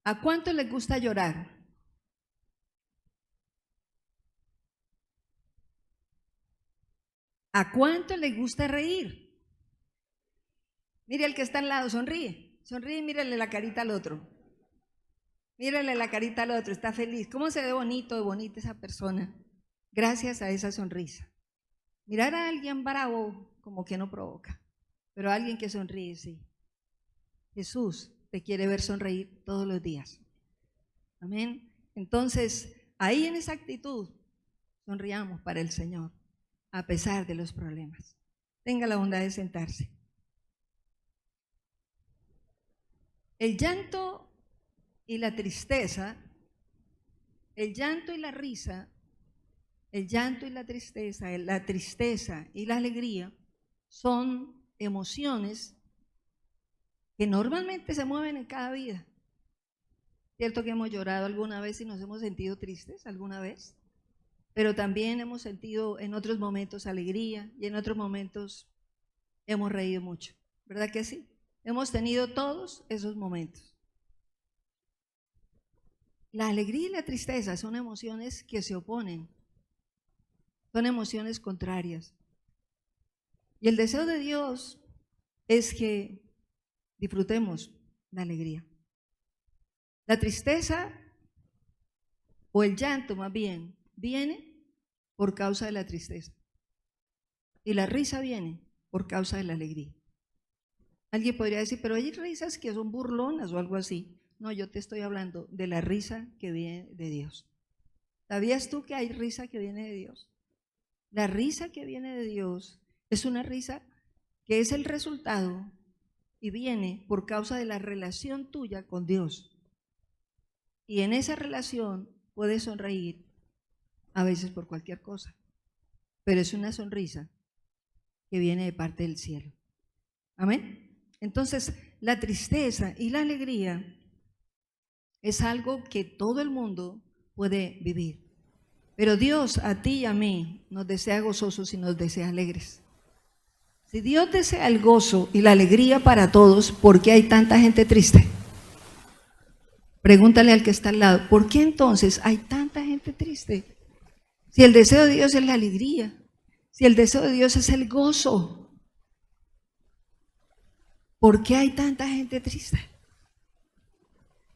¿A cuánto les gusta llorar? ¿A cuánto les gusta reír? Mire al que está al lado, sonríe. Sonríe y mírale la carita al otro. Mírale la carita al otro, está feliz. ¿Cómo se ve bonito o bonita esa persona? Gracias a esa sonrisa. Mirar a alguien bravo como que no provoca, pero a alguien que sonríe, sí. Jesús te quiere ver sonreír todos los días. Amén. Entonces, ahí en esa actitud, sonriamos para el Señor, a pesar de los problemas. Tenga la bondad de sentarse. El llanto y la tristeza, el llanto y la risa, el llanto y la tristeza y la alegría son emociones que normalmente se mueven en cada vida. ¿Cierto que hemos llorado alguna vez y nos hemos sentido tristes alguna vez? Pero también hemos sentido en otros momentos alegría y en otros momentos hemos reído mucho. ¿Verdad que sí? Hemos tenido todos esos momentos. La alegría y la tristeza son emociones que se oponen, son emociones contrarias. Y el deseo de Dios es que disfrutemos la alegría. La tristeza o el llanto más bien viene por causa de la tristeza y la risa viene por causa de la alegría. Alguien podría decir, pero hay risas que son burlonas o algo así. No, yo te estoy hablando de la risa que viene de Dios. ¿Sabías tú que hay risa que viene de Dios? La risa que viene de Dios es una risa que es el resultado y viene por causa de la relación tuya con Dios. Y en esa relación puedes sonreír a veces por cualquier cosa, pero es una sonrisa que viene de parte del cielo. Amén. Entonces, la tristeza y la alegría es algo que todo el mundo puede vivir. Pero Dios a ti y a mí nos desea gozosos y nos desea alegres. Si Dios desea el gozo y la alegría para todos, ¿por qué hay tanta gente triste? Pregúntale al que está al lado, ¿por qué entonces hay tanta gente triste? Si el deseo de Dios es la alegría, si el deseo de Dios es el gozo, ¿por qué hay tanta gente triste?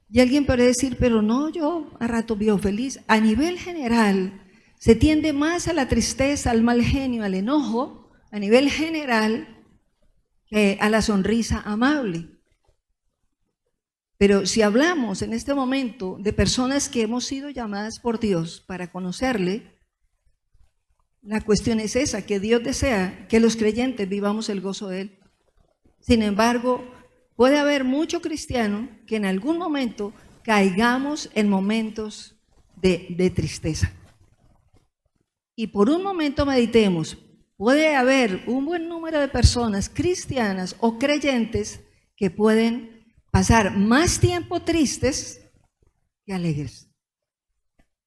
Y alguien puede decir, pero no, yo a rato vivo feliz. A nivel general, se tiende más a la tristeza, al mal genio, al enojo, a nivel general, que a la sonrisa amable. Pero si hablamos en este momento de personas que hemos sido llamadas por Dios para conocerle, la cuestión es esa, que Dios desea que los creyentes vivamos el gozo de Él. Sin embargo, puede haber mucho cristiano que en algún momento caigamos en momentos de tristeza. Y por un momento meditemos, puede haber un buen número de personas cristianas o creyentes que pueden pasar más tiempo tristes que alegres,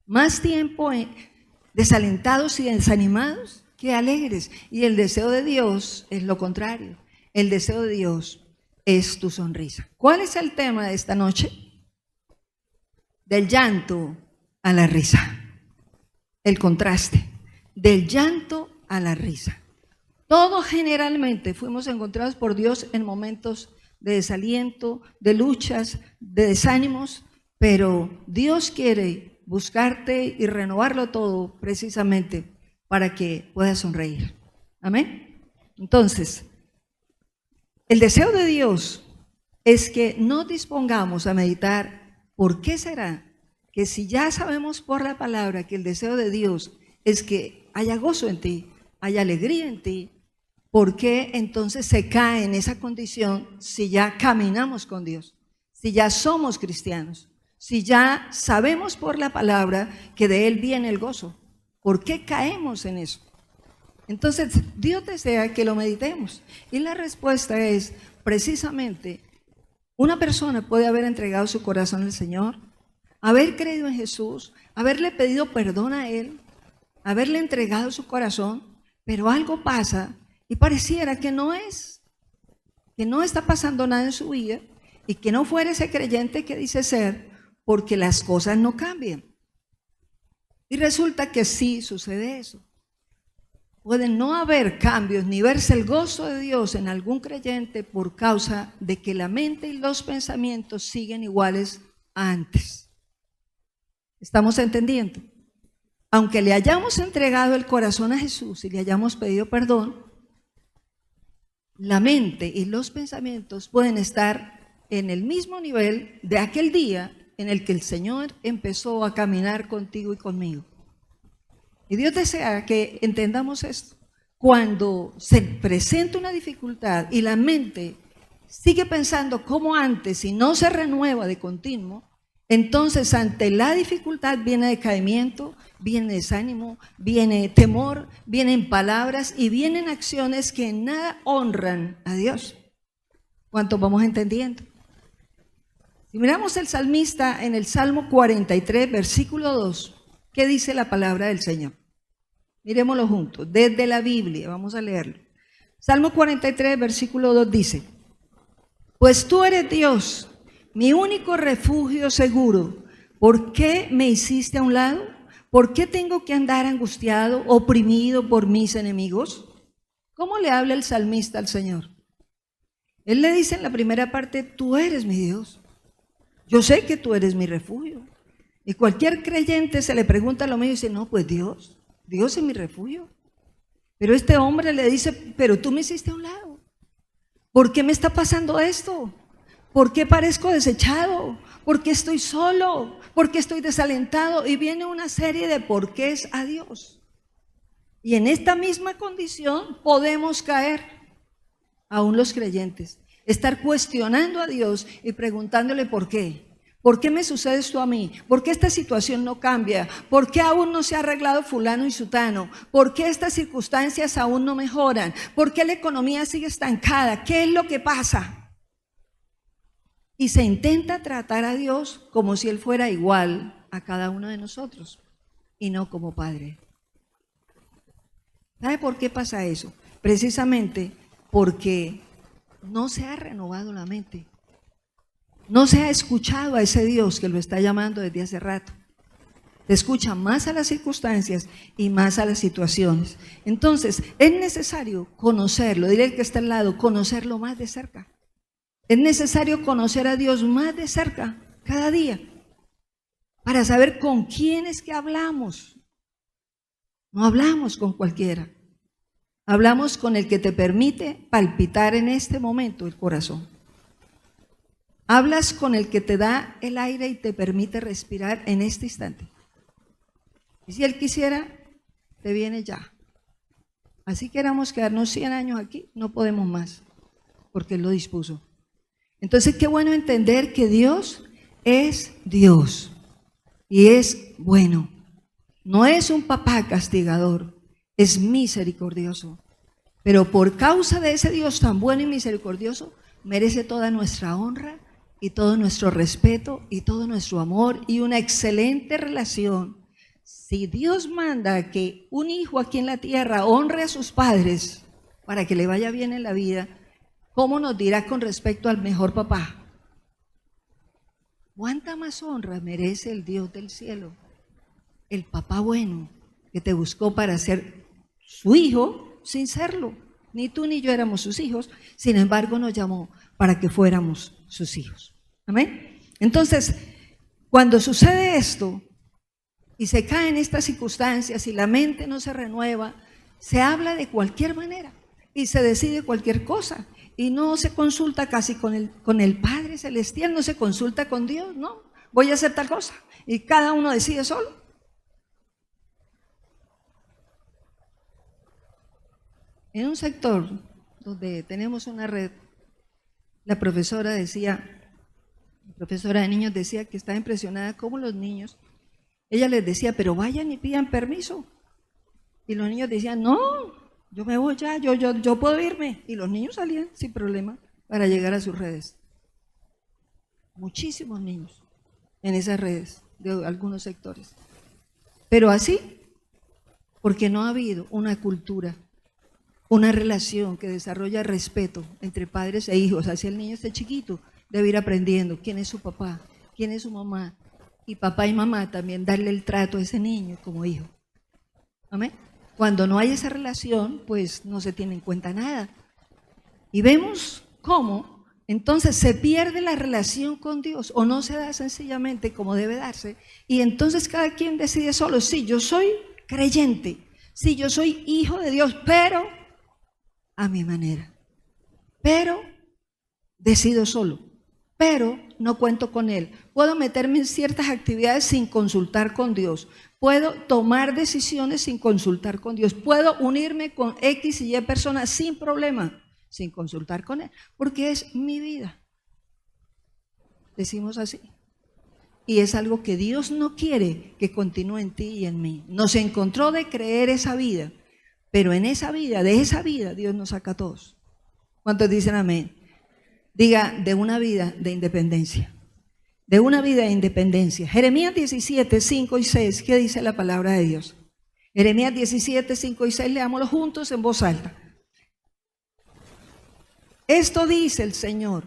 más tiempo desalentados y desanimados que alegres. Y el deseo de Dios es lo contrario. El deseo de Dios es tu sonrisa. ¿Cuál es el tema de esta noche? Del llanto a la risa. El contraste del llanto a la risa. Todos generalmente fuimos encontrados por Dios en momentos de desaliento, de luchas, de desánimos, pero Dios quiere buscarte y renovarlo todo precisamente para que puedas sonreír. Amén. Entonces, el deseo de Dios es que nos dispongamos a meditar por qué será que si ya sabemos por la palabra que el deseo de Dios es que haya gozo en ti, haya alegría en ti, ¿por qué entonces se cae en esa condición si ya caminamos con Dios, si ya somos cristianos, si ya sabemos por la palabra que de Él viene el gozo? ¿Por qué caemos en eso? Entonces, Dios desea que lo meditemos. Y la respuesta es, precisamente, una persona puede haber entregado su corazón al Señor, haber creído en Jesús, haberle pedido perdón a Él, haberle entregado su corazón, pero algo pasa y pareciera que no está pasando nada en su vida y que no fuera ese creyente que dice ser, porque las cosas no cambian. Y resulta que sí sucede eso. Puede no haber cambios ni verse el gozo de Dios en algún creyente por causa de que la mente y los pensamientos siguen iguales a antes. ¿Estamos entendiendo? Aunque le hayamos entregado el corazón a Jesús y le hayamos pedido perdón, la mente y los pensamientos pueden estar en el mismo nivel de aquel día en el que el Señor empezó a caminar contigo y conmigo. Y Dios desea que entendamos esto. Cuando se presenta una dificultad y la mente sigue pensando como antes y no se renueva de continuo, entonces ante la dificultad viene decaimiento, viene desánimo, viene temor, vienen palabras y vienen acciones que en nada honran a Dios. ¿Cuánto vamos entendiendo? Si miramos el salmista en el Salmo 43, versículo 2, ¿qué dice la palabra del Señor? Miremoslo juntos, desde la Biblia, vamos a leerlo. Salmo 43, versículo 2 dice: pues tú eres Dios, mi único refugio seguro. ¿Por qué me hiciste a un lado? ¿Por qué tengo que andar angustiado, oprimido por mis enemigos? ¿Cómo le habla el salmista al Señor? Él le dice en la primera parte: tú eres mi Dios. Yo sé que tú eres mi refugio. Y cualquier creyente se le pregunta lo mismo y dice: no, pues Dios es mi refugio. Pero este hombre le dice: pero tú me hiciste a un lado. ¿Por qué me está pasando esto? ¿Por qué parezco desechado? ¿Por qué estoy solo? ¿Por qué estoy desalentado? Y viene una serie de porqués a Dios. Y en esta misma condición podemos caer, aún los creyentes, estar cuestionando a Dios y preguntándole por qué. ¿Por qué me sucede esto a mí? ¿Por qué esta situación no cambia? ¿Por qué aún no se ha arreglado fulano y sutano? ¿Por qué estas circunstancias aún no mejoran? ¿Por qué la economía sigue estancada? ¿Qué es lo que pasa? Y se intenta tratar a Dios como si Él fuera igual a cada uno de nosotros y no como Padre. ¿Sabe por qué pasa eso? Precisamente porque no se ha renovado la mente. No se ha escuchado a ese Dios que lo está llamando desde hace rato. Se escucha más a las circunstancias y más a las situaciones. Entonces, es necesario conocerlo. Dile al que está al lado: conocerlo más de cerca. Es necesario conocer a Dios más de cerca cada día para saber con quién es que hablamos. No hablamos con cualquiera. Hablamos con el que te permite palpitar en este momento el corazón. Hablas con el que te da el aire y te permite respirar en este instante. Y si Él quisiera, te viene ya. Así queramos quedarnos 100 años aquí, no podemos más, porque Él lo dispuso. Entonces, qué bueno entender que Dios es Dios y es bueno. No es un papá castigador, es misericordioso. Pero por causa de ese Dios tan bueno y misericordioso, merece toda nuestra honra y todo nuestro respeto y todo nuestro amor y una excelente relación. Si Dios manda que un hijo aquí en la tierra honre a sus padres para que le vaya bien en la vida, ¿cómo nos dirá con respecto al mejor papá? ¿Cuánta más honra merece el Dios del cielo? El papá bueno que te buscó para ser su hijo sin serlo. Ni tú ni yo éramos sus hijos, sin embargo nos llamó para que fuéramos sus hijos. Amén. Entonces, cuando sucede esto y se caen estas circunstancias y la mente no se renueva, se habla de cualquier manera y se decide cualquier cosa y no se consulta casi con el Padre Celestial, no se consulta con Dios, no, voy a hacer tal cosa y cada uno decide solo. En un sector donde tenemos una red, la profesora de niños decía que estaba impresionada cómo los niños, ella les decía: pero vayan y pidan permiso. Y los niños decían: no, yo me voy ya, yo puedo irme. Y los niños salían sin problema para llegar a sus redes. Muchísimos niños en esas redes de algunos sectores. Pero así, porque no ha habido una cultura, una relación que desarrolla respeto entre padres e hijos. Así el niño esté chiquito, debe ir aprendiendo quién es su papá, quién es su mamá, Y papá y mamá también darle el trato a ese niño como hijo. Amén. Cuando no hay esa relación, pues no se tiene en cuenta nada. Y vemos cómo entonces se pierde la relación con Dios o no se da sencillamente como debe darse. Y entonces cada quien decide solo, sí, yo soy creyente, sí, yo soy hijo de Dios, pero a mi manera. Pero decido solo, pero no cuento con Él. Puedo meterme en ciertas actividades sin consultar con Dios. Puedo tomar decisiones sin consultar con Dios. Puedo unirme con X y Y personas sin problema, sin consultar con Él, porque es mi vida. Decimos así. Y es algo que Dios no quiere que continúe en ti y en mí. Nos encontró de creer esa vida, pero en esa vida, de esa vida, Dios nos saca a todos. ¿Cuántos dicen amén? Diga, de una vida de independencia. De una vida de independencia. Jeremías 17, 5 y 6, ¿qué dice la palabra de Dios? Jeremías 17, 5 y 6, leámoslo juntos en voz alta. Esto dice el Señor: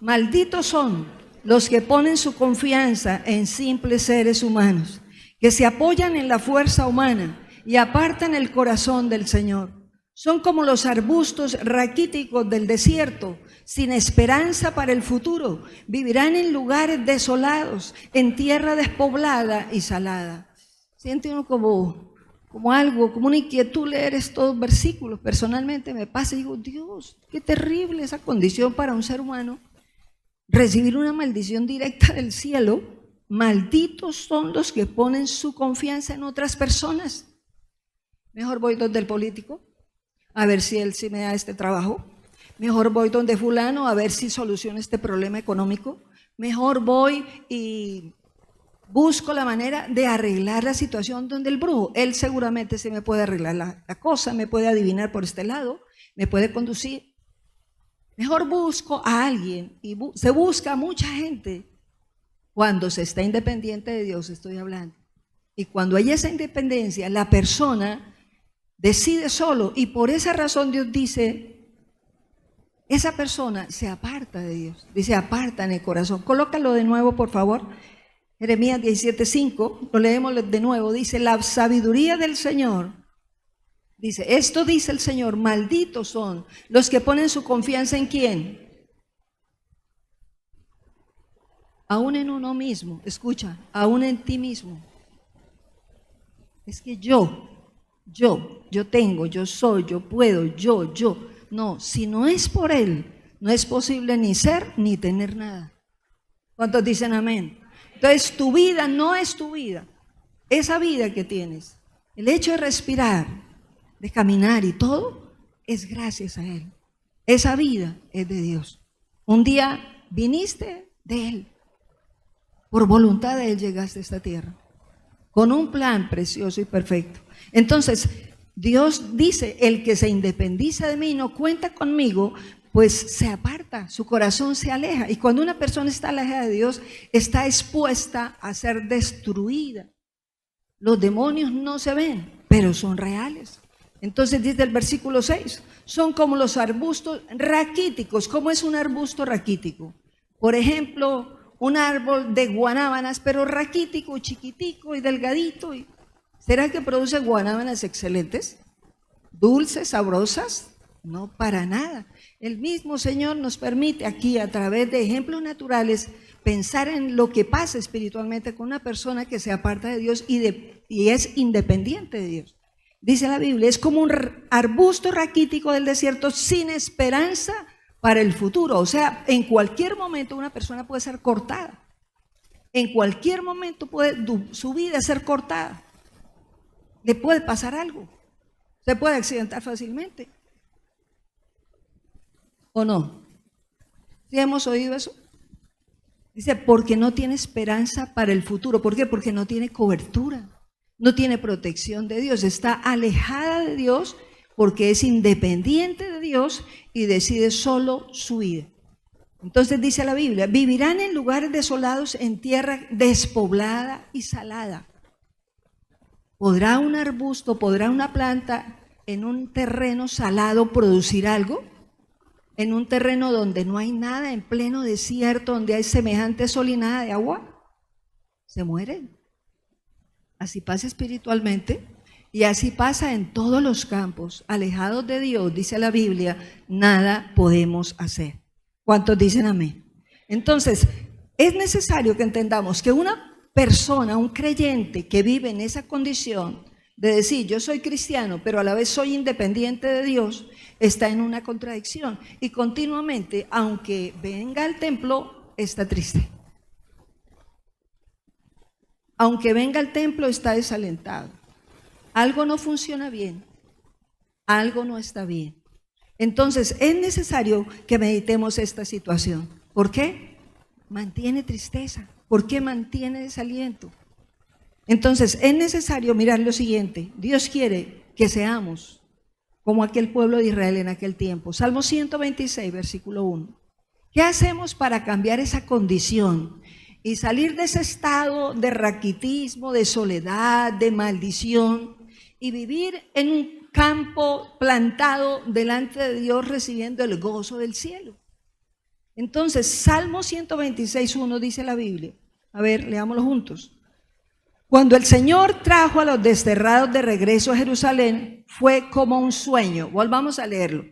malditos son los que ponen su confianza en simples seres humanos, que se apoyan en la fuerza humana y apartan el corazón del Señor. Son como los arbustos raquíticos del desierto, sin esperanza para el futuro. Vivirán en lugares desolados, en tierra despoblada y salada. Siente uno como algo, como una inquietud leer estos versículos. Personalmente me pasa y digo, Dios, qué terrible esa condición para un ser humano. Recibir una maldición directa del cielo. Malditos son los que ponen su confianza en otras personas. Mejor voy donde el político, a ver si él sí me da este trabajo. Mejor voy donde fulano, a ver si soluciona este problema económico. Mejor voy y busco la manera de arreglar la situación donde el brujo. Él seguramente se me puede arreglar la cosa, me puede adivinar por este lado, me puede conducir. Mejor busco a alguien y se busca a mucha gente cuando se está independiente de Dios, estoy hablando. Y cuando hay esa independencia, la persona decide solo y por esa razón Dios dice, esa persona se aparta de Dios, dice aparta en el corazón. Colócalo de nuevo por favor, Jeremías 17:5, lo leemos de nuevo, dice la sabiduría del Señor, dice, esto dice el Señor, malditos son los que ponen su confianza en ¿quién? Aún en uno mismo, escucha, aún en ti mismo. Es que yo tengo, yo soy, yo puedo, yo. No, si no es por Él, no es posible ni ser ni tener nada. ¿Cuántos dicen amén? Entonces tu vida no es tu vida. Esa vida que tienes, el hecho de respirar, de caminar y todo, es gracias a Él. Esa vida es de Dios. Un día viniste de Él. Por voluntad de Él llegaste a esta tierra. Con un plan precioso y perfecto. Entonces, Dios dice, el que se independiza de mí, no cuenta conmigo, pues se aparta, su corazón se aleja. Y cuando una persona está alejada de Dios, está expuesta a ser destruida. Los demonios no se ven, pero son reales. Entonces dice el versículo 6, son como los arbustos raquíticos. ¿Cómo es un arbusto raquítico? Por ejemplo, un árbol de guanábanas, pero raquítico, chiquitico y delgadito. ¿Será que produce guanábanas excelentes? ¿Dulces, sabrosas? No, para nada. El mismo Señor nos permite aquí, a través de ejemplos naturales, pensar en lo que pasa espiritualmente con una persona que se aparta de Dios y es independiente de Dios. Dice la Biblia, es como un arbusto raquítico del desierto sin esperanza para el futuro. O sea, en cualquier momento una persona puede ser cortada. En cualquier momento puede su vida ser cortada. Le puede pasar algo. Se puede accidentar fácilmente. ¿O no? ¿Sí hemos oído eso? Dice, porque no tiene esperanza para el futuro. ¿Por qué? Porque no tiene cobertura. No tiene protección de Dios. Está alejada de Dios porque es independiente de Dios y decide solo su vida. Entonces dice la Biblia, vivirán en lugares desolados, en tierra despoblada y salada. ¿Podrá un arbusto, podrá una planta en un terreno salado producir algo? ¿En un terreno donde no hay nada, en pleno desierto, donde hay semejante sol y nada de agua? se mueren. Así pasa espiritualmente y así pasa en todos los campos. Alejados de Dios, dice la Biblia, nada podemos hacer. ¿Cuántos dicen amén? Entonces, es necesario que entendamos que una persona, un creyente que vive en esa condición de decir yo soy cristiano, pero a la vez soy independiente de Dios, está en una contradicción y continuamente, aunque venga al templo, está triste. Aunque venga al templo, está desalentado. Algo no funciona bien, algo no está bien. Entonces, es necesario que meditemos esta situación. ¿Por qué? Mantiene tristeza. ¿Por qué mantiene desaliento? Entonces, es necesario mirar lo siguiente. Dios quiere que seamos como aquel pueblo de Israel en aquel tiempo. Salmo 126, versículo 1. ¿Qué hacemos para cambiar esa condición y salir de ese estado de raquitismo, de soledad, de maldición y vivir en un campo plantado delante de Dios recibiendo el gozo del cielo? Entonces, Salmo 126, 1 dice la Biblia. A ver, leámoslo juntos. Cuando el Señor trajo a los desterrados de regreso a Jerusalén, fue como un sueño. Volvamos a leerlo.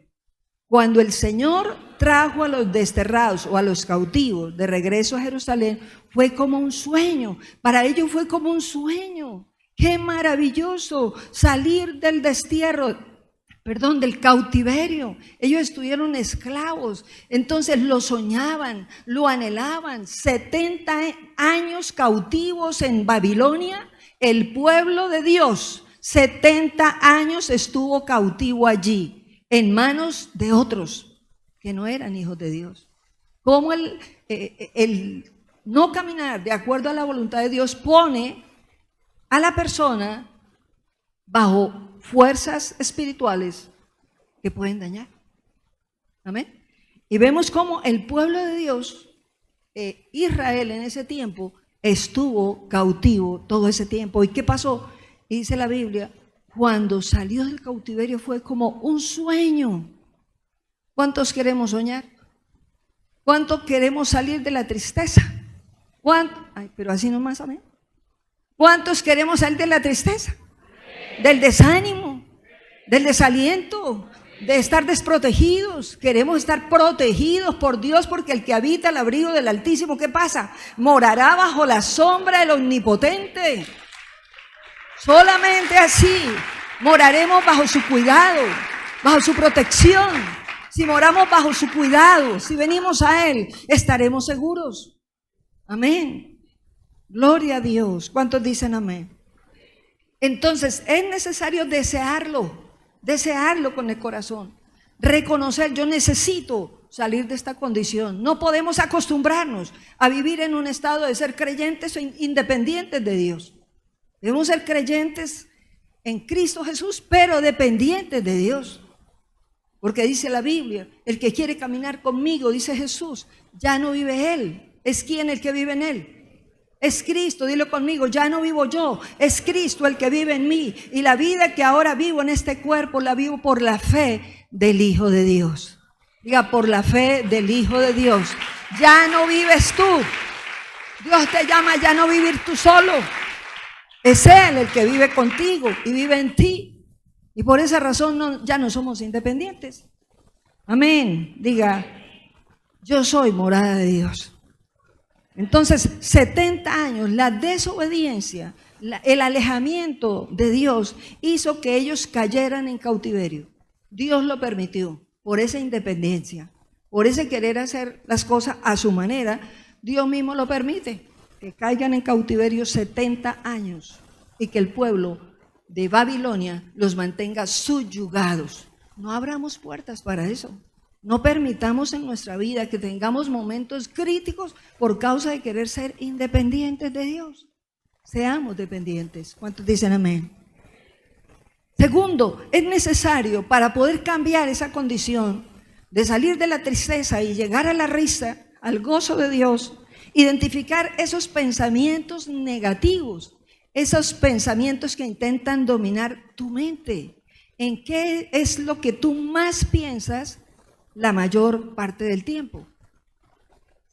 Cuando el Señor trajo a los desterrados o a los cautivos de regreso a Jerusalén, fue como un sueño. Para ellos fue como un sueño. Qué maravilloso salir del destierro, del cautiverio. Ellos estuvieron esclavos, entonces lo soñaban, lo anhelaban. 70 años cautivos en Babilonia, el pueblo de Dios, 70 años estuvo cautivo allí, en manos de otros que no eran hijos de Dios. Como el no caminar de acuerdo a la voluntad de Dios pone a la persona bajo fuerzas espirituales que pueden dañar. Amén. Y vemos cómo el pueblo de Dios, Israel en ese tiempo, estuvo cautivo todo ese tiempo. ¿Y qué pasó? Y dice la Biblia, cuando salió del cautiverio fue como un sueño. ¿Cuántos queremos soñar? ¿Cuántos queremos salir de la tristeza? Ay, pero así nomás, amén. ¿Cuántos queremos salir de la tristeza? Del desánimo, del desaliento, de estar desprotegidos. Queremos estar protegidos por Dios, porque el que habita al abrigo del Altísimo, ¿qué pasa? Morará bajo la sombra del Omnipotente. Solamente así moraremos bajo su cuidado, bajo su protección. Si moramos bajo su cuidado, si venimos a Él, estaremos seguros. Amén. Gloria a Dios. ¿Cuántos dicen amén? Entonces es necesario desearlo con el corazón, reconocer, yo necesito salir de esta condición. No podemos acostumbrarnos a vivir en un estado de ser creyentes e independientes de Dios. Debemos ser creyentes en Cristo Jesús, pero dependientes de Dios. Porque dice la Biblia, el que quiere caminar conmigo, dice Jesús, ya no vive Él. ¿Es quién el que vive en Él? Es Cristo, dilo conmigo, ya no vivo yo, es Cristo el que vive en mí. Y la vida que ahora vivo en este cuerpo, la vivo por la fe del Hijo de Dios. Diga, por la fe del Hijo de Dios. Ya no vives tú. Dios te llama ya no vivir tú solo. Es Él el que vive contigo y vive en ti. Y por esa razón ya no somos independientes. Amén. Diga, yo soy morada de Dios. Entonces, 70 años, la desobediencia, el alejamiento de Dios hizo que ellos cayeran en cautiverio. Dios lo permitió por esa independencia, por ese querer hacer las cosas a su manera. Dios mismo lo permite, que caigan en cautiverio 70 años y que el pueblo de Babilonia los mantenga subyugados. No abramos puertas para eso. No permitamos en nuestra vida que tengamos momentos críticos por causa de querer ser independientes de Dios. Seamos dependientes. ¿Cuántos dicen amén? Segundo, es necesario para poder cambiar esa condición de salir de la tristeza y llegar a la risa, al gozo de Dios, identificar esos pensamientos negativos, esos pensamientos que intentan dominar tu mente. ¿En qué es lo que tú más piensas la mayor parte del tiempo?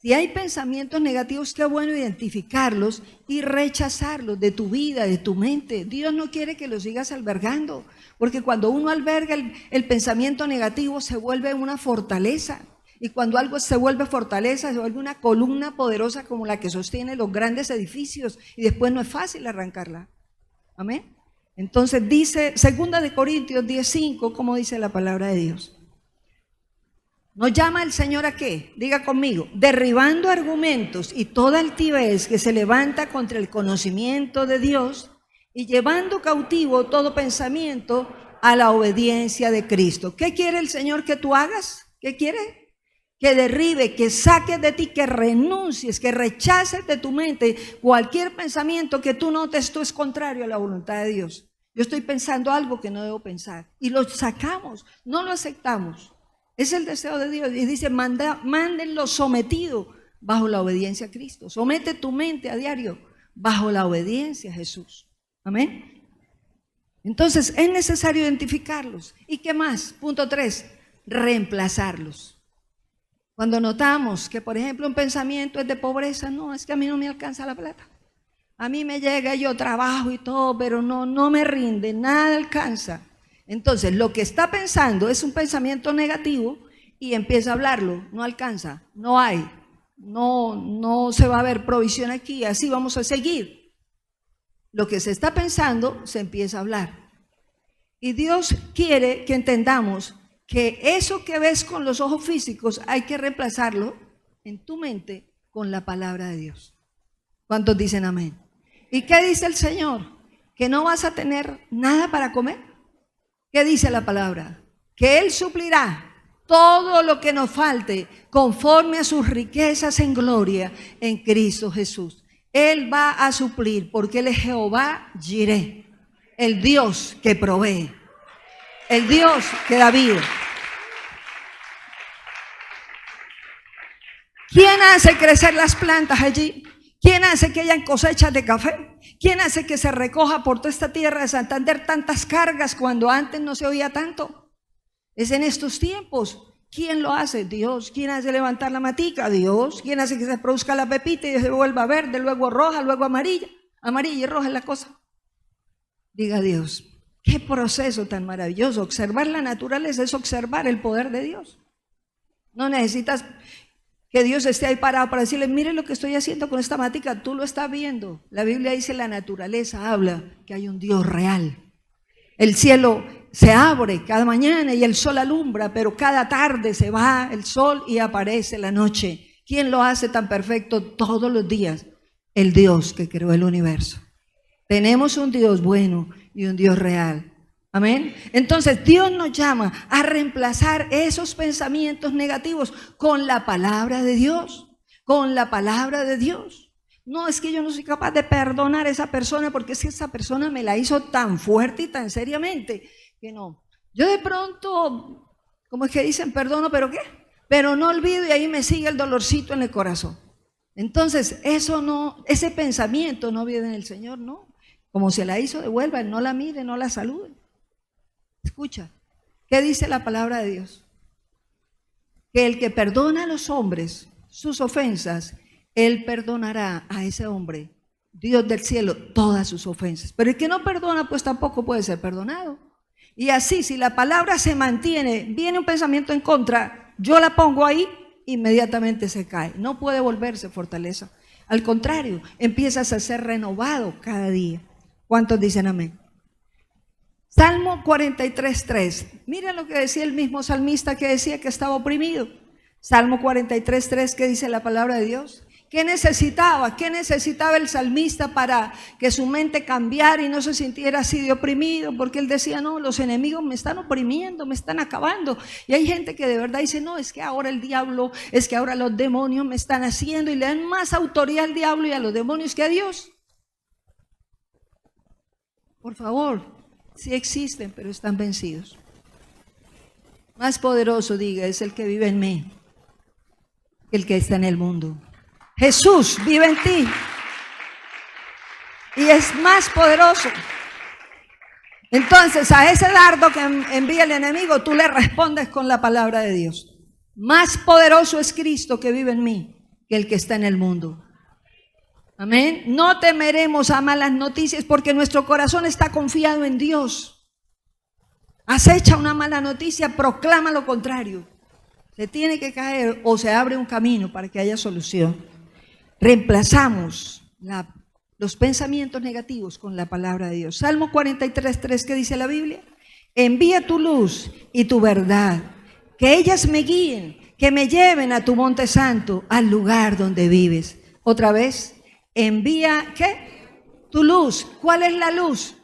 Si hay pensamientos negativos, qué bueno identificarlos y rechazarlos de tu vida, de tu mente. Dios no quiere que los sigas albergando, porque cuando uno alberga el pensamiento negativo se vuelve una fortaleza. Y cuando algo se vuelve fortaleza, se vuelve una columna poderosa como la que sostiene los grandes edificios y después no es fácil arrancarla. Amén. Entonces dice 2 Corintios 10:5, como dice la palabra de Dios. ¿Nos llama el Señor a qué? Diga conmigo, derribando argumentos y toda altivez que se levanta contra el conocimiento de Dios y llevando cautivo todo pensamiento a la obediencia de Cristo. ¿Qué quiere el Señor que tú hagas? ¿Qué quiere? Que derribe, que saques de ti, que renuncies, que rechaces de tu mente cualquier pensamiento que tú notes tú es contrario a la voluntad de Dios. Yo estoy pensando algo que no debo pensar y lo sacamos, no lo aceptamos. Es el deseo de Dios. Y dice, mándenlo sometido bajo la obediencia a Cristo. Somete tu mente a diario bajo la obediencia a Jesús. Amén. Entonces es necesario identificarlos. ¿Y qué más? Punto 3, reemplazarlos. Cuando notamos que, por ejemplo, un pensamiento es de pobreza, no, es que a mí no me alcanza la plata. A mí me llega, yo trabajo y todo, pero no me rinde, nada alcanza. Entonces, lo que está pensando es un pensamiento negativo y empieza a hablarlo, no alcanza, no hay, no se va a ver provisión aquí, así vamos a seguir. Lo que se está pensando se empieza a hablar. Y Dios quiere que entendamos que eso que ves con los ojos físicos hay que reemplazarlo en tu mente con la palabra de Dios. ¿Cuántos dicen amén? ¿Y qué dice el Señor? ¿Que no vas a tener nada para comer? ¿Qué dice la palabra? Que Él suplirá todo lo que nos falte conforme a sus riquezas en gloria en Cristo Jesús. Él va a suplir porque Él es Jehová Jireh, el Dios que provee, el Dios que da vida. ¿Quién hace crecer las plantas allí? ¿Quién hace que hayan cosechas de café? ¿Quién hace que se recoja por toda esta tierra de Santander tantas cargas cuando antes no se oía tanto? Es en estos tiempos. ¿Quién lo hace? Dios. ¿Quién hace levantar la matica? Dios. ¿Quién hace que se produzca la pepita y se vuelva verde, luego roja, luego amarilla? Amarilla y roja es la cosa. Diga Dios. Qué proceso tan maravilloso. Observar la naturaleza es observar el poder de Dios. No necesitas que Dios esté ahí parado para decirle, mire lo que estoy haciendo con esta matica, tú lo estás viendo. La Biblia dice, la naturaleza habla que hay un Dios real. El cielo se abre cada mañana y el sol alumbra, pero cada tarde se va el sol y aparece la noche. ¿Quién lo hace tan perfecto todos los días? El Dios que creó el universo. Tenemos un Dios bueno y un Dios real. Amén. Entonces Dios nos llama a reemplazar esos pensamientos negativos con la palabra de Dios, con la palabra de Dios. No, es que yo no soy capaz de perdonar a esa persona porque es que esa persona me la hizo tan fuerte y tan seriamente que no. Yo de pronto, como es que dicen, perdono, pero ¿qué? Pero no olvido y ahí me sigue el dolorcito en el corazón. Entonces eso no, ese pensamiento no viene del Señor, no. Como se la hizo, devuelva, no la mire, no la salude. Escucha, ¿qué dice la palabra de Dios? Que el que perdona a los hombres sus ofensas, Él perdonará a ese hombre, Dios del cielo, todas sus ofensas. Pero el que no perdona, pues tampoco puede ser perdonado. Y así, si la palabra se mantiene, viene un pensamiento en contra, yo la pongo ahí, inmediatamente se cae. No puede volverse fortaleza. Al contrario, empiezas a ser renovado cada día. ¿Cuántos dicen amén? Salmo 43:3. Mira lo que decía el mismo salmista que decía que estaba oprimido. Salmo 43:3, ¿qué dice la palabra de Dios? ¿Qué necesitaba? ¿Qué necesitaba el salmista para que su mente cambiara y no se sintiera así de oprimido? Porque él decía, no, los enemigos me están oprimiendo, me están acabando. Y hay gente que de verdad dice, no, es que ahora el diablo, es que ahora los demonios me están haciendo, y le dan más autoridad al diablo y a los demonios que a Dios. Por favor. Sí existen, pero están vencidos. Más poderoso, diga, es el que vive en mí, que el que está en el mundo. Jesús vive en ti y es más poderoso. Entonces, a ese dardo que envía el enemigo, tú le respondes con la palabra de Dios. Más poderoso es Cristo que vive en mí que el que está en el mundo. Amén. No temeremos a malas noticias porque nuestro corazón está confiado en Dios. Acecha una mala noticia, proclama lo contrario. Se tiene que caer o se abre un camino para que haya solución. Reemplazamos los pensamientos negativos con la palabra de Dios. Salmo 43:3, ¿qué dice la Biblia? Envía tu luz y tu verdad, que ellas me guíen, que me lleven a tu monte santo, al lugar donde vives. Otra vez, envía, ¿qué? Tu luz. ¿Cuál es la luz?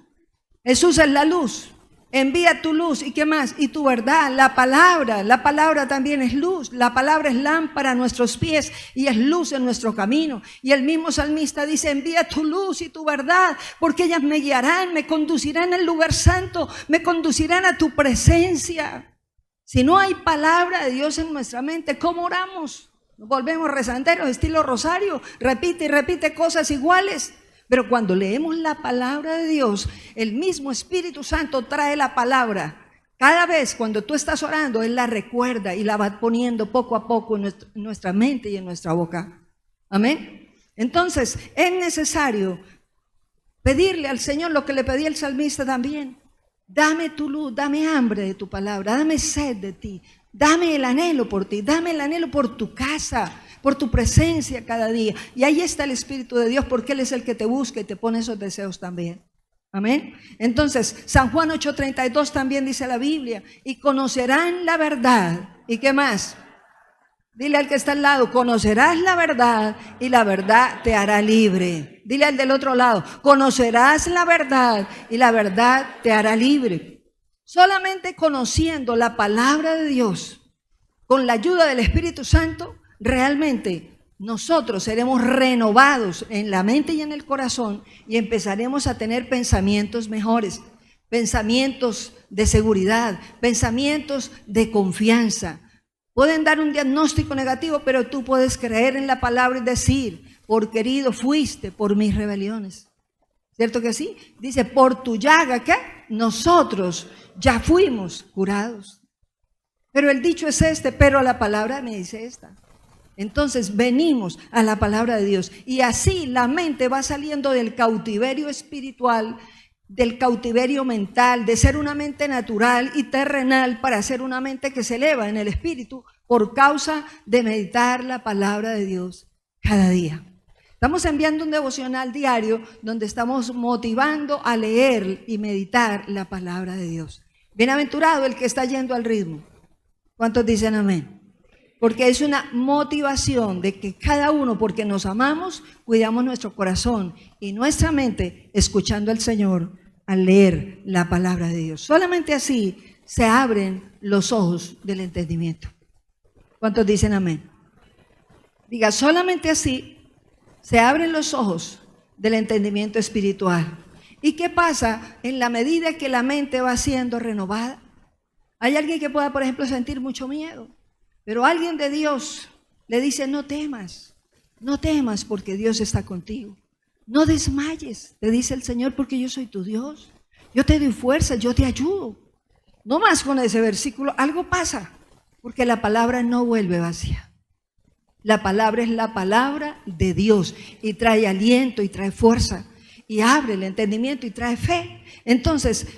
Jesús es la luz. Envía tu luz, ¿y qué más? Y tu verdad, la palabra también es luz, la palabra es lámpara a nuestros pies y es luz en nuestro camino. Y el mismo salmista dice, envía tu luz y tu verdad, porque ellas me guiarán, me conducirán al lugar santo, me conducirán a tu presencia. Si no hay palabra de Dios en nuestra mente, ¿cómo oramos? Nos volvemos rezanderos, estilo rosario, repite y repite cosas iguales. Pero cuando leemos la palabra de Dios, el mismo Espíritu Santo trae la palabra. Cada vez cuando tú estás orando, Él la recuerda y la va poniendo poco a poco en nuestra mente y en nuestra boca. Amén. Entonces, es necesario pedirle al Señor lo que le pedía el salmista también. Dame tu luz, dame hambre de tu palabra, dame sed de ti, dame el anhelo por ti, dame el anhelo por tu casa, por tu presencia cada día. Y ahí está el Espíritu de Dios, porque Él es el que te busca y te pone esos deseos también. Amén. Entonces, San Juan 8:32 también dice la Biblia, y conocerán la verdad. ¿Y qué más? Dile al que está al lado, conocerás la verdad y la verdad te hará libre. Dile al del otro lado, conocerás la verdad y la verdad te hará libre. Solamente conociendo la palabra de Dios, con la ayuda del Espíritu Santo, realmente nosotros seremos renovados en la mente y en el corazón y empezaremos a tener pensamientos mejores, pensamientos de seguridad, pensamientos de confianza. Pueden dar un diagnóstico negativo, pero tú puedes creer en la palabra y decir, porque herido fuiste por mis rebeliones. ¿Cierto que sí? Dice, por tu llaga, ¿qué? Nosotros ya fuimos curados. Pero el dicho es este, pero la palabra me dice esta. Entonces venimos a la palabra de Dios y así la mente va saliendo del cautiverio espiritual, del cautiverio mental, de ser una mente natural y terrenal para ser una mente que se eleva en el espíritu por causa de meditar la palabra de Dios cada día. Estamos enviando un devocional diario donde estamos motivando a leer y meditar la palabra de Dios. Bienaventurado el que está yendo al ritmo. ¿Cuántos dicen amén? Porque es una motivación de que cada uno, porque nos amamos, cuidamos nuestro corazón y nuestra mente escuchando al Señor al leer la palabra de Dios. Solamente así se abren los ojos del entendimiento. ¿Cuántos dicen amén? Diga, solamente así se abren los ojos del entendimiento espiritual. ¿Y qué pasa en la medida que la mente va siendo renovada? Hay alguien que pueda, por ejemplo, sentir mucho miedo, pero alguien de Dios le dice, no temas porque Dios está contigo. No desmayes, te dice el Señor, porque yo soy tu Dios. Yo te doy fuerza, yo te ayudo. No más con ese versículo, algo pasa, porque la palabra no vuelve vacía. La palabra es la palabra de Dios y trae aliento y trae fuerza y abre el entendimiento y trae fe. Entonces,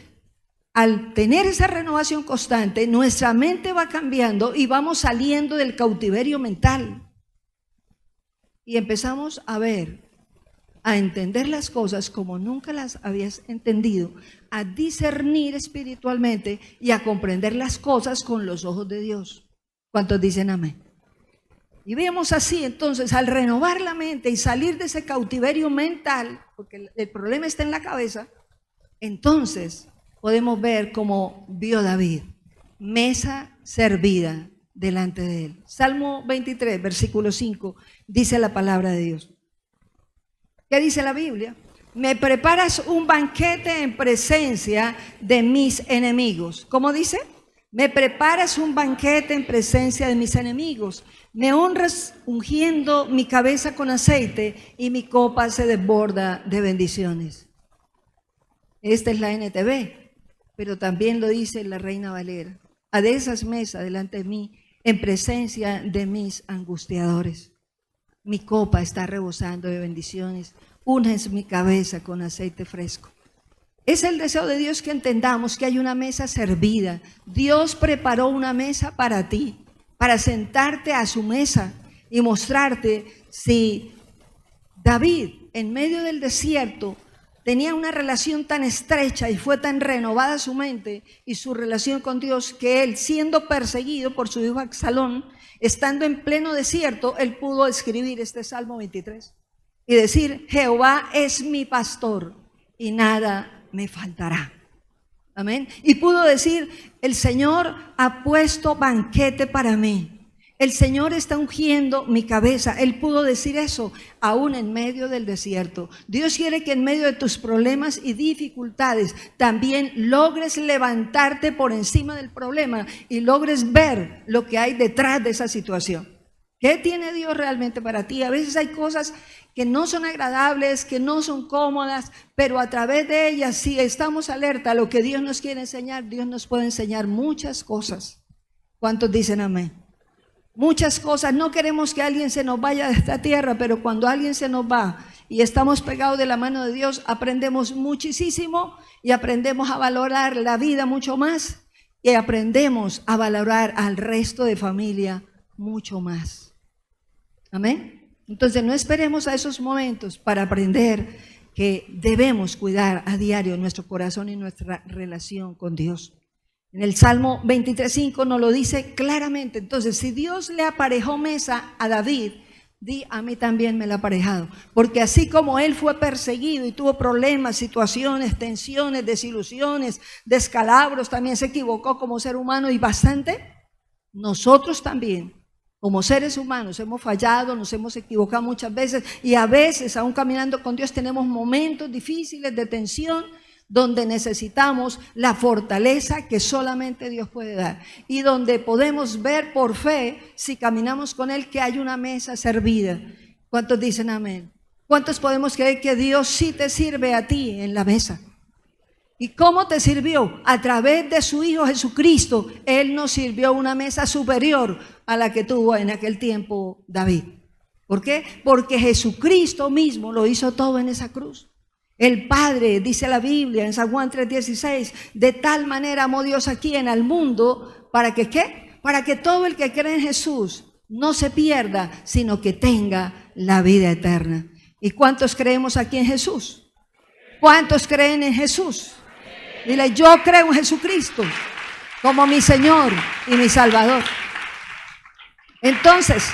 al tener esa renovación constante, nuestra mente va cambiando y vamos saliendo del cautiverio mental. Y empezamos a ver, a entender las cosas como nunca las habías entendido, a discernir espiritualmente y a comprender las cosas con los ojos de Dios. ¿Cuántos dicen amén? Y vemos así, entonces, al renovar la mente y salir de ese cautiverio mental, porque el problema está en la cabeza, entonces podemos ver como vio David, mesa servida delante de él. Salmo 23, versículo 5, dice la palabra de Dios. ¿Qué dice la Biblia? Me preparas un banquete en presencia de mis enemigos. ¿Cómo dice? Me preparas un banquete en presencia de mis enemigos. Me honras ungiendo mi cabeza con aceite y mi copa se desborda de bendiciones. Esta es la NTV, pero también lo dice la Reina Valera. Adesas mesa delante de mí en presencia de mis angustiadores. Mi copa está rebosando de bendiciones. Unges mi cabeza con aceite fresco. Es el deseo de Dios que entendamos que hay una mesa servida. Dios preparó una mesa para ti, para sentarte a su mesa y mostrarte si David, en medio del desierto, tenía una relación tan estrecha y fue tan renovada su mente y su relación con Dios que él, siendo perseguido por su hijo Absalón, estando en pleno desierto, él pudo escribir este Salmo 23 y decir: Jehová es mi pastor y nada me faltará. Amén. Y pudo decir: el Señor ha puesto banquete para mí. El Señor está ungiendo mi cabeza. Él pudo decir eso aún en medio del desierto. Dios quiere que en medio de tus problemas y dificultades también logres levantarte por encima del problema y logres ver lo que hay detrás de esa situación. ¿Qué tiene Dios realmente para ti? A veces hay cosas que no son agradables, que no son cómodas, pero a través de ellas, si estamos alerta a lo que Dios nos quiere enseñar, Dios nos puede enseñar muchas cosas. ¿Cuántos dicen amén? Muchas cosas. No queremos que alguien se nos vaya de esta tierra, pero cuando alguien se nos va y estamos pegados de la mano de Dios, aprendemos muchísimo y aprendemos a valorar la vida mucho más y aprendemos a valorar al resto de familia mucho más. Amén. Entonces no esperemos a esos momentos para aprender que debemos cuidar a diario nuestro corazón y nuestra relación con Dios. En el Salmo 23:5 nos lo dice claramente. Entonces, si Dios le aparejó mesa a David, di: a mí también me la ha aparejado. Porque así como él fue perseguido y tuvo problemas, situaciones, tensiones, desilusiones, descalabros, también se equivocó como ser humano y bastante, nosotros también, como seres humanos, hemos fallado, nos hemos equivocado muchas veces y a veces, aún caminando con Dios, tenemos momentos difíciles de tensión donde necesitamos la fortaleza que solamente Dios puede dar y donde podemos ver por fe, si caminamos con Él, que hay una mesa servida. ¿Cuántos dicen amén? ¿Cuántos podemos creer que Dios sí te sirve a ti en la mesa? ¿Y cómo te sirvió? A través de su Hijo Jesucristo. Él nos sirvió una mesa superior a la que tuvo en aquel tiempo David. ¿Por qué? Porque Jesucristo mismo lo hizo todo en esa cruz. El Padre, dice la Biblia en San Juan 3:16, de tal manera amó Dios a quien, al mundo, ¿para que qué? Para que todo el que cree en Jesús no se pierda, sino que tenga la vida eterna. ¿Y cuántos creemos aquí en Jesús? ¿Cuántos creen en Jesús? Dile: yo creo en Jesucristo como mi Señor y mi Salvador. Entonces,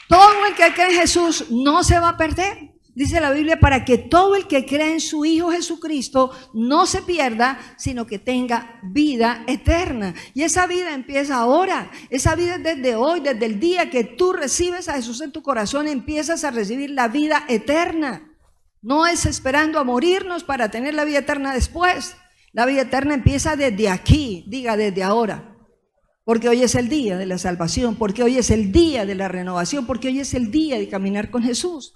todo el que cree en Jesús no se va a perder. Dice la Biblia: para que todo el que cree en su Hijo Jesucristo no se pierda, sino que tenga vida eterna. Y esa vida empieza ahora. Esa vida es desde hoy, desde el día que tú recibes a Jesús en tu corazón, empiezas a recibir la vida eterna. No es esperando a morirnos para tener la vida eterna después. La vida eterna empieza desde aquí, diga desde ahora. Porque hoy es el día de la salvación, porque hoy es el día de la renovación, porque hoy es el día de caminar con Jesús.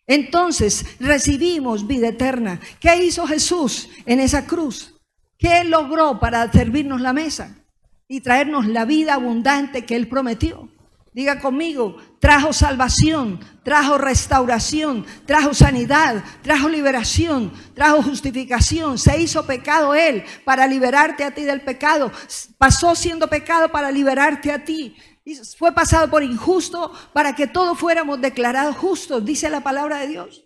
Entonces recibimos vida eterna. ¿Qué hizo Jesús en esa cruz? ¿Qué logró para servirnos la mesa y traernos la vida abundante que Él prometió? Diga conmigo: trajo salvación, trajo restauración, trajo sanidad, trajo liberación, trajo justificación. Se hizo pecado Él para liberarte a ti del pecado. Pasó siendo pecado para liberarte a ti. Fue pasado por injusto para que todos fuéramos declarados justos, dice la palabra de Dios.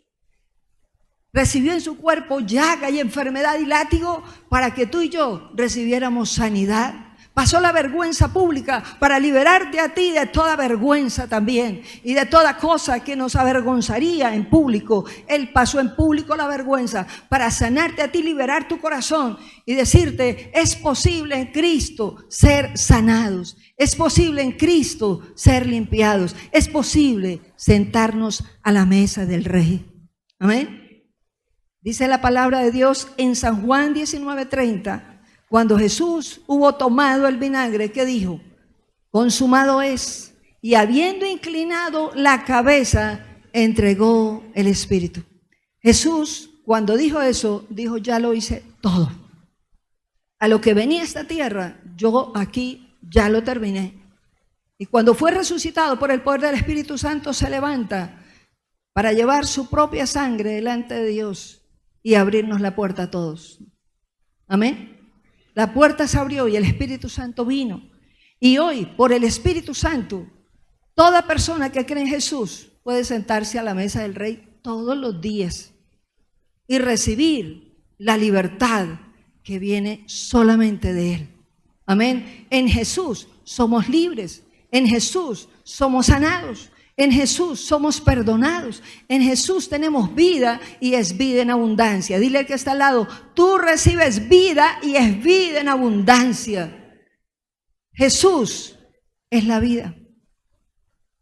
Recibió en su cuerpo llaga y enfermedad y látigo para que tú y yo recibiéramos sanidad. Pasó la vergüenza pública para liberarte a ti de toda vergüenza también y de toda cosa que nos avergonzaría en público. Él pasó en público la vergüenza para sanarte a ti, liberar tu corazón y decirte: es posible en Cristo ser sanados, es posible en Cristo ser limpiados, es posible sentarnos a la mesa del Rey. Amén. Dice la palabra de Dios en San Juan 19:30. Cuando Jesús hubo tomado el vinagre, ¿qué dijo? Consumado es. Y habiendo inclinado la cabeza, entregó el Espíritu. Jesús, cuando dijo eso, dijo: ya lo hice todo. A lo que venía a esta tierra, yo aquí ya lo terminé. Y cuando fue resucitado por el poder del Espíritu Santo, se levanta para llevar su propia sangre delante de Dios y abrirnos la puerta a todos. Amén. La puerta se abrió y el Espíritu Santo vino. Y hoy, por el Espíritu Santo, toda persona que cree en Jesús puede sentarse a la mesa del Rey todos los días y recibir la libertad que viene solamente de Él. Amén. En Jesús somos libres, en Jesús somos sanados, en Jesús somos perdonados, en Jesús tenemos vida y es vida en abundancia. Dile al que está al lado, tú recibes vida y es vida en abundancia. Jesús es la vida.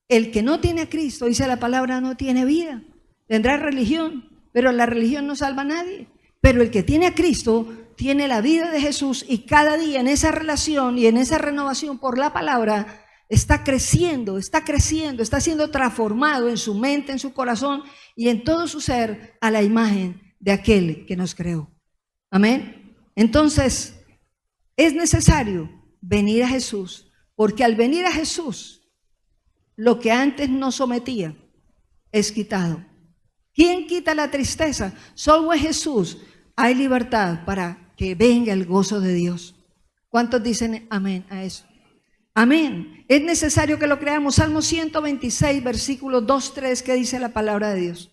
El que no tiene a Cristo, dice la palabra, no tiene vida. Tendrá religión, pero la religión no salva a nadie. Pero el que tiene a Cristo tiene la vida de Jesús y cada día en esa relación y en esa renovación por la palabra está creciendo, está siendo transformado en su mente, en su corazón y en todo su ser a la imagen de aquel que nos creó. Amén. Entonces, es necesario venir a Jesús, porque al venir a Jesús, lo que antes nos sometía es quitado. ¿Quién quita la tristeza? Solo es Jesús. Hay libertad para que venga el gozo de Dios. ¿Cuántos dicen amén a eso? Amén. Es necesario que lo creamos. Salmo 126, versículos 2, 3, ¿qué dice la palabra de Dios?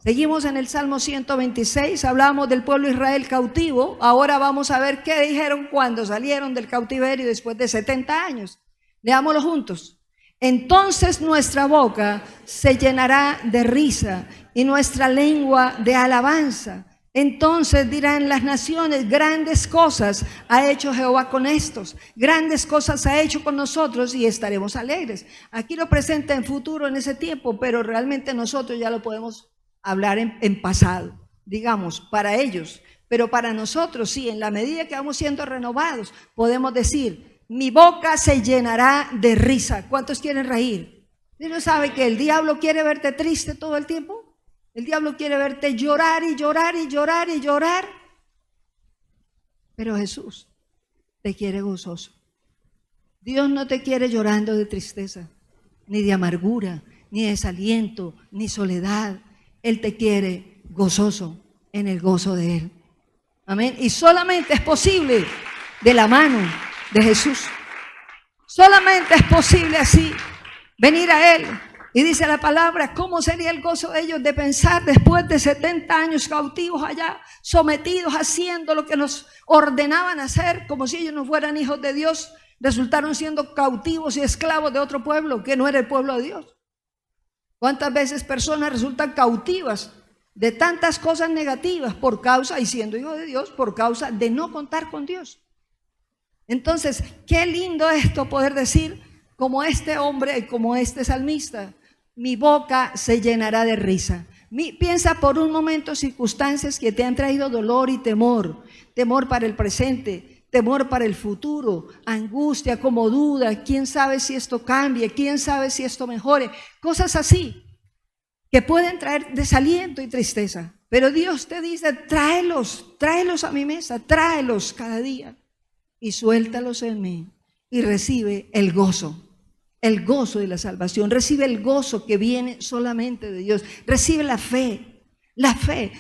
Seguimos en el Salmo 126, hablamos del pueblo de Israel cautivo. Ahora vamos a ver qué dijeron cuando salieron del cautiverio después de 70 años. Leámoslo juntos. Entonces nuestra boca se llenará de risa y nuestra lengua de alabanza. Entonces dirán las naciones, grandes cosas ha hecho Jehová con estos, grandes cosas ha hecho con nosotros y estaremos alegres. Aquí lo presenta en futuro en ese tiempo, pero realmente nosotros ya lo podemos hablar en pasado, digamos, para ellos. Pero para nosotros sí, en la medida que vamos siendo renovados, podemos decir, mi boca se llenará de risa. ¿Cuántos quieren reír? ¿Usted no sabe que el diablo quiere verte triste todo el tiempo? El diablo quiere verte llorar y llorar y llorar y llorar. Pero Jesús te quiere gozoso. Dios no te quiere llorando de tristeza, ni de amargura, ni desaliento, ni soledad. Él te quiere gozoso en el gozo de Él. Amén. Y solamente es posible de la mano de Jesús. Solamente es posible así, venir a Él. Y dice la palabra, ¿cómo sería el gozo de ellos de pensar después de 70 años cautivos allá, sometidos, haciendo lo que nos ordenaban hacer, como si ellos no fueran hijos de Dios, resultaron siendo cautivos y esclavos de otro pueblo que no era el pueblo de Dios? ¿Cuántas veces personas resultan cautivas de tantas cosas negativas por causa, y siendo hijos de Dios, por causa de no contar con Dios? Entonces, qué lindo esto poder decir, como este hombre y como este salmista, mi boca se llenará de risa. Piensa por un momento circunstancias que te han traído dolor y temor, temor para el presente, temor para el futuro, angustia, como duda, quién sabe si esto cambie, quién sabe si esto mejore, cosas así que pueden traer desaliento y tristeza. Pero Dios te dice, tráelos a mi mesa, tráelos cada día y suéltalos en mí y recibe el gozo de la salvación, recibe el gozo que viene solamente de Dios, recibe la fe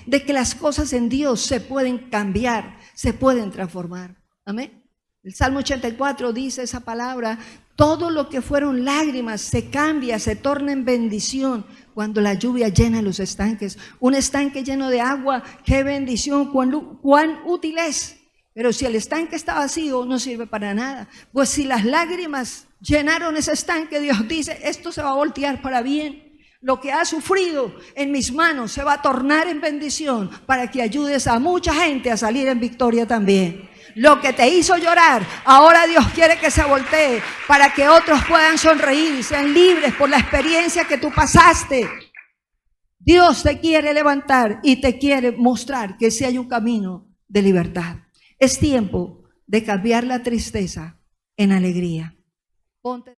de que las cosas en Dios se pueden cambiar, se pueden transformar. Amén. El Salmo 84 dice esa palabra, todo lo que fueron lágrimas se cambia, se torna en bendición cuando la lluvia llena los estanques. Un estanque lleno de agua, qué bendición, cuán útil es. Pero si el estanque está vacío, no sirve para nada. Pues si las lágrimas llenaron ese estanque, Dios dice, esto se va a voltear para bien. Lo que has sufrido en mis manos se va a tornar en bendición para que ayudes a mucha gente a salir en victoria también. Lo que te hizo llorar, ahora Dios quiere que se voltee para que otros puedan sonreír y sean libres por la experiencia que tú pasaste. Dios te quiere levantar y te quiere mostrar que sí hay un camino de libertad. Es tiempo de cambiar la tristeza en alegría. Ponte